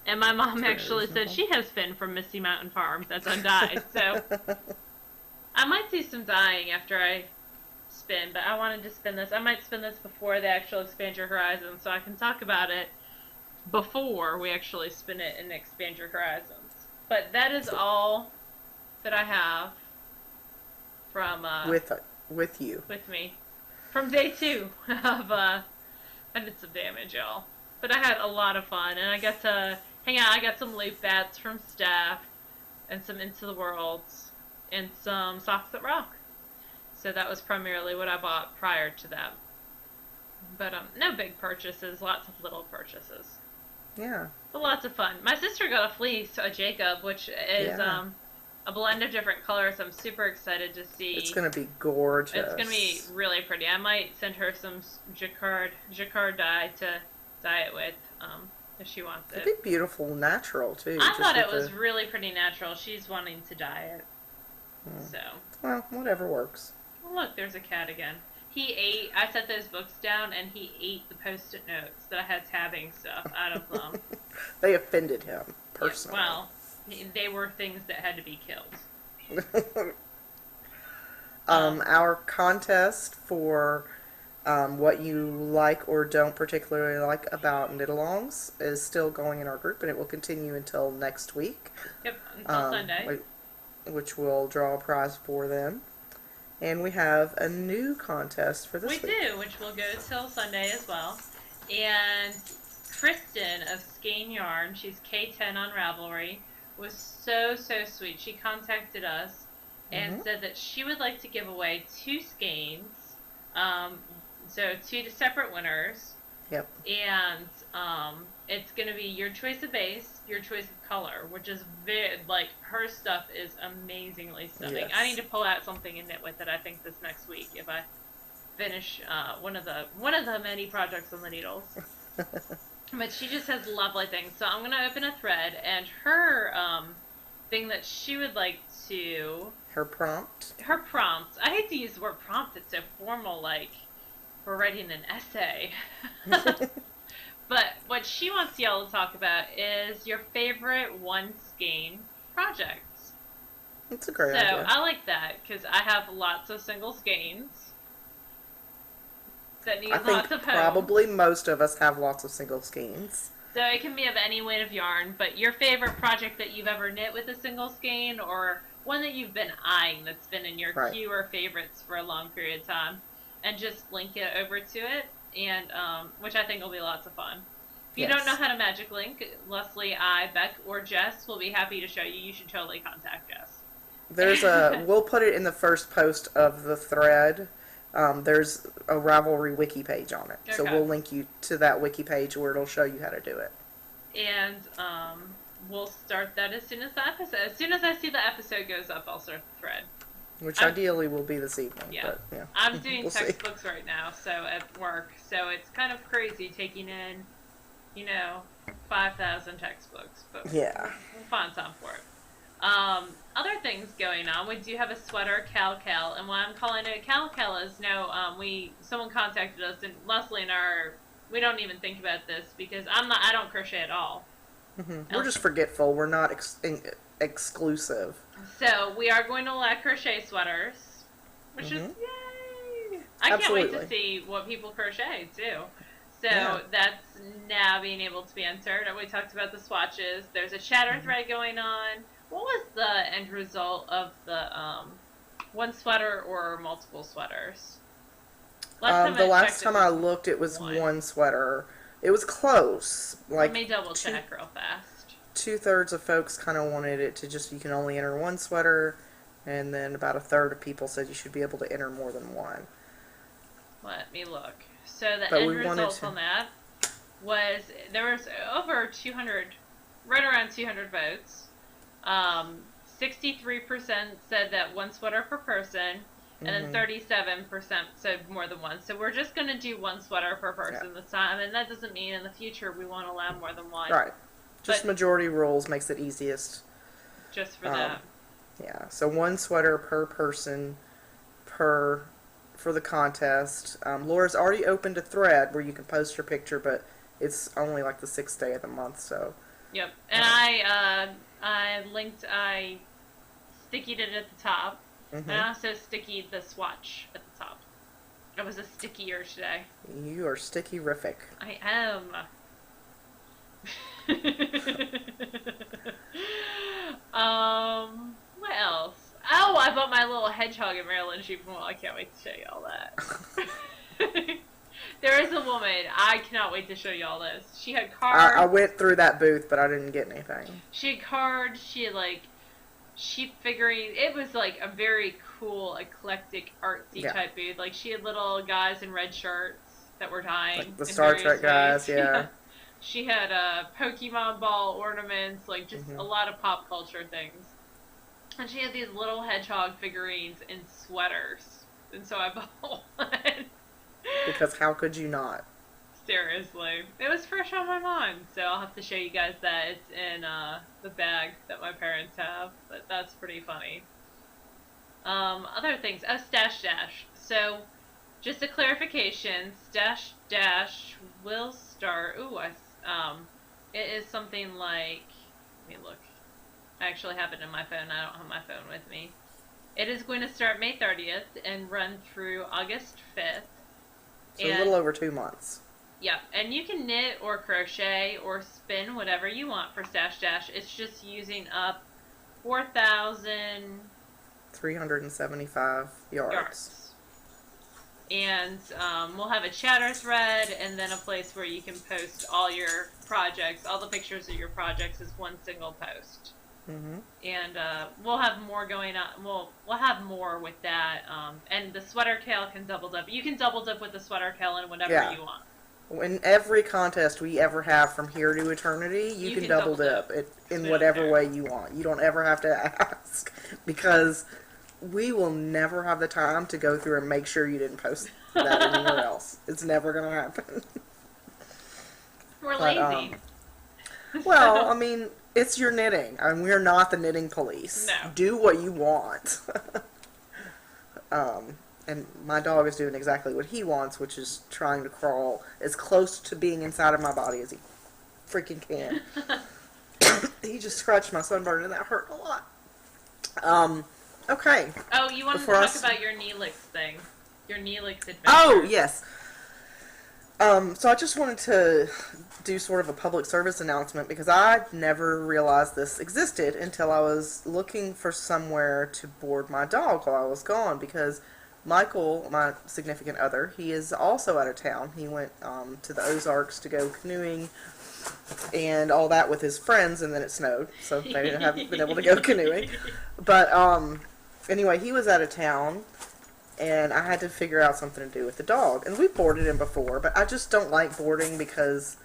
And my mom actually said she has Finn from Misty Mountain Farm that's undyed, so I might do some dyeing after I spin, but I wanted to spin this. I might spin this before the actual Expand Your Horizons, so I can talk about it before we actually spin it and Expand Your Horizons. But that is all that I have from with you. With me. From day 2 of I did some damage, y'all. But I had a lot of fun, and I got to hang out. I got some loop bats from Steph, and some Into the Worlds, and some socks that rock. So that was primarily what I bought prior to that. But no big purchases, lots of little purchases. Yeah. But lots of fun. My sister got a fleece, a Jacob, which is a blend of different colors. I'm super excited to see. It's going to be gorgeous. It's going to be really pretty. I might send her some jacquard dye to dye it with if she wants it. It'd be beautiful natural, too. I thought it was really pretty natural. She's wanting to dye it. So. Well, whatever works. Look, there's a cat again. He ate, I set those books down, and he ate the Post-it notes that I had tabbing stuff out of them. They offended him, personally. Yeah, well, they were things that had to be killed. Our contest for what you like or don't particularly like about knit-alongs is still going in our group, and it will continue until next week. Yep, until Sunday. Which will draw a prize for them. And we have a new contest for this week. We do, which will go till Sunday as well. And Kristen of Skein Yarn, she's K10 on Ravelry, was so sweet. She contacted us and said that she would like to give away 2 skeins Um, so two separate winners, Yep. and it's gonna be your choice of base, your choice of color, which is very like her stuff is amazingly stunning. I need Yes. to pull out something and knit with it. I think this next week if I finish one of the many projects on the needles. But she just has lovely things. So I'm gonna open a thread, and her thing that she would like to Her prompt. her prompt. I hate to use the word prompt. It's so formal, like we're writing an essay. But what she wants y'all to talk about is your favorite one skein projects. It's a great So idea. I like that because I have lots of single skeins that need I lots think of probably homes. most of us have lots of single skeins. So it can be of any weight of yarn, but your favorite project that you've ever knit with a single skein, or one that you've been eyeing that's been in your Right. queue or favorites for a long period of time, and just link it over to it, and which I think will be lots of fun. If you don't know Yes. how to magic link, Leslie, I, Beck, or Jess will be happy to show you. You should totally contact Jess. We'll put it in the first post of the thread. There's a Ravelry wiki page on it. So Okay. we'll link you to that wiki page where it'll show you how to do it. And we'll start that as soon as the episode. As soon as I see the episode goes up, I'll start the thread. Which I'm- ideally will be this evening. Yeah. But, yeah. I'm doing We'll see. textbooks right now, so at work, so it's kind of crazy taking in, 5,000 textbooks, but Yeah. we'll find time for it. Other things going on. We do have a sweater, Cal, and why I'm calling it Cal is someone contacted us, and Leslie and we don't even think about this because I don't crochet at all. We're just forgetful. We're not exclusive. So we are going to let crochet sweaters, which is yay! I can't wait to Absolutely. see what people crochet too. So Yeah. that's now being able to be entered. And we talked about the swatches. There's a chatter thread going on. What was the end result of the one sweater or multiple sweaters? The last time I looked, it was one sweater. It was close. Let me double check real fast. 2/3 of folks kind of wanted it to just, you can only enter one sweater, and then about 1/3 of people said you should be able to enter more than one. Let me look. So the But end we wanted result to- on that was there was over 200, right around 200 votes. 63% said that one sweater per person, and then 37% said more than one. So we're just going to do one sweater per person this time, and that doesn't mean in the future we won't allow more than one. Right. Just But- majority rules makes it easiest. Just for that. Yeah. So one sweater per person for the contest. Laura's already opened a thread where you can post your picture, but it's only like the 6th day of the month, so. Yep. And I stickied it at the top. And I also stickied the swatch at the top. I was a stickier today. You are sticky-rific. I am. What else? Oh, I bought my little hedgehog at Maryland Sheep and Wool. I can't wait to show you all that. There is a woman. I cannot wait to show you all this. She had cards. I went through that booth, but I didn't get anything. She had cards. She had like sheep figurines. It was like a very cool, eclectic, artsy type booth. Like she had little guys in red shirts that were dying. Like the in Star various Trek guys, ways. yeah. She had Pokemon ball ornaments, like just a lot of pop culture things. And she had these little hedgehog figurines in sweaters. And so I bought one. Because how could you not? Seriously. It was fresh on my mind. So I'll have to show you guys that. It's in the bag that my parents have. But that's pretty funny. Other things. Oh, Stash Dash. So, just a clarification. Stash Dash will start... Ooh, it is something like... Let me look. I actually have it in my phone. I don't have my phone with me. It is going to start May 30th and run through August 5th. So a little over 2 months. Yeah, and you can knit or crochet or spin whatever you want for Stash Dash. It's just using up 4,000 375 yards. And we'll have a chatter thread and then a place where you can post all your projects, all the pictures of your projects as one single post. Mm-hmm. And we'll have more going on. We'll have more with that. And the sweater tail can double dip. You can double dip with the sweater tail in whatever Yeah. you want. In every contest we ever have from here to eternity, you can double dip it in whatever way you want. You don't ever have to ask, because we will never have the time to go through and make sure you didn't post that anywhere else. It's never going to happen. We're But, lazy. well, I mean, it's your knitting. I mean, we're not the knitting police. No. Do what you want. And my dog is doing exactly what he wants, which is trying to crawl as close to being inside of my body as he freaking can. He just scratched my sunburn, and that hurt a lot. Okay. Oh, you wanted to talk about your Neelix thing. Your Neelix adventure. Oh, yes. So I just wanted to do sort of a public service announcement, because I never realized this existed until I was looking for somewhere to board my dog while I was gone, because Michael, my significant other, he is also out of town. He went to the Ozarks to go canoeing and all that with his friends, and then it snowed, so they haven't been able to go canoeing. But anyway, he was out of town, and I had to figure out something to do with the dog. And we boarded him before, but I just don't like boarding because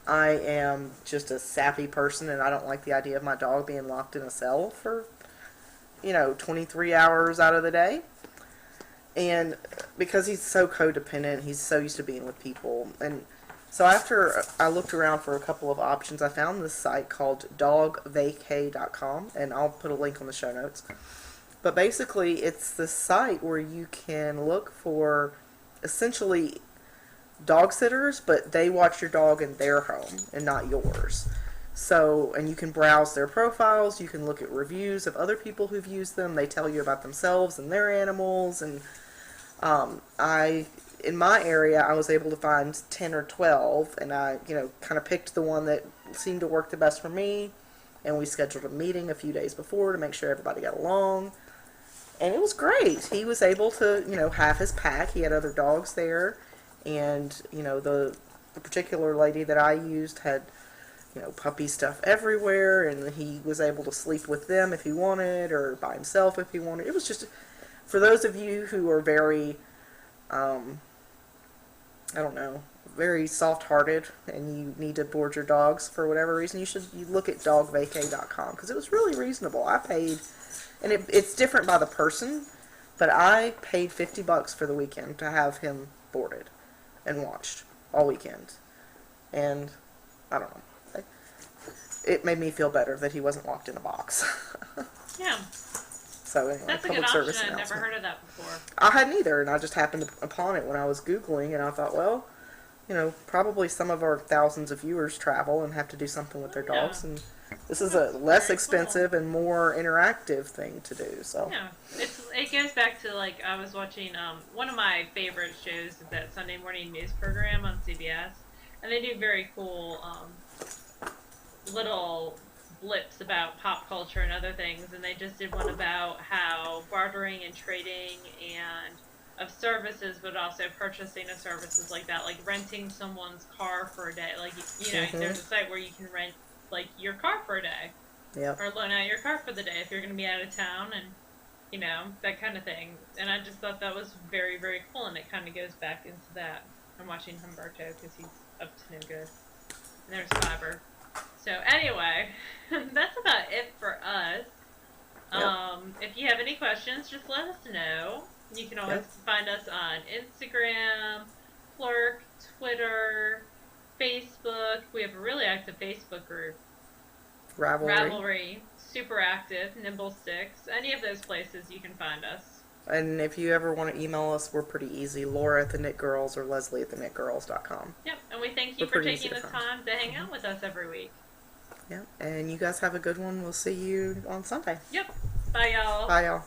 I am just a sappy person, and I don't like the idea of my dog being locked in a cell for, 23 hours out of the day. And because he's so codependent, he's so used to being with people. And so after I looked around for a couple of options, I found this site called dogvacay.com, and I'll put a link on the show notes. But basically, it's this site where you can look for essentially dog sitters, but they watch your dog in their home and not yours. So, and you can browse their profiles, you can look at reviews of other people who've used them, they tell you about themselves and their animals, and in my area, I was able to find 10 or 12, and I, kind of picked the one that seemed to work the best for me, and we scheduled a meeting a few days before to make sure everybody got along, and it was great. He was able to, have his pack. He had other dogs there, and, the particular lady that I used had, puppy stuff everywhere, and he was able to sleep with them if he wanted, or by himself if he wanted. It was just, for those of you who are very, very soft-hearted, and you need to board your dogs for whatever reason, you look at dogvacay.com, because it was really reasonable. I paid, and it's different by the person, but I paid $50 for the weekend to have him boarded and watched all weekend. And I don't know. It made me feel better that he wasn't locked in a box. Yeah. So anyway, that's a good option. I've never heard of that before. I hadn't either, and I just happened upon it when I was Googling, and I thought, well, probably some of our thousands of viewers travel and have to do something with their dogs, and this is a less expensive and more interactive thing to do. So yeah, it goes back to, like, I was watching one of my favorite shows is that Sunday morning news program on CBS, and they do very cool little blips about pop culture and other things, and they just did one about how bartering and trading and of services, but also purchasing of services like that, like renting someone's car for a day. Like, there's a site where you can rent, like, your car for a day. Yep. Or loan out your car for the day if you're going to be out of town, and, that kind of thing. And I just thought that was very, very cool, and it kind of goes back into that. I'm watching Humberto because he's up to no good. And there's Fiber. So anyway, that's about it for us. If you have any questions, just let us know. You can always find us on Instagram, Plurk, Twitter, Facebook. We have a really active Facebook group. Ravelry. Super active. Nimble Sticks. Any of those places you can find us. And if you ever want to email us, we're pretty easy. Laura at TheKnitGirls or Leslie at TheKnitGirls.com. Yep, and we thank you for taking the time to hang out with us every week. Yep, and you guys have a good one. We'll see you on Sunday. Yep. Bye, y'all. Bye, y'all.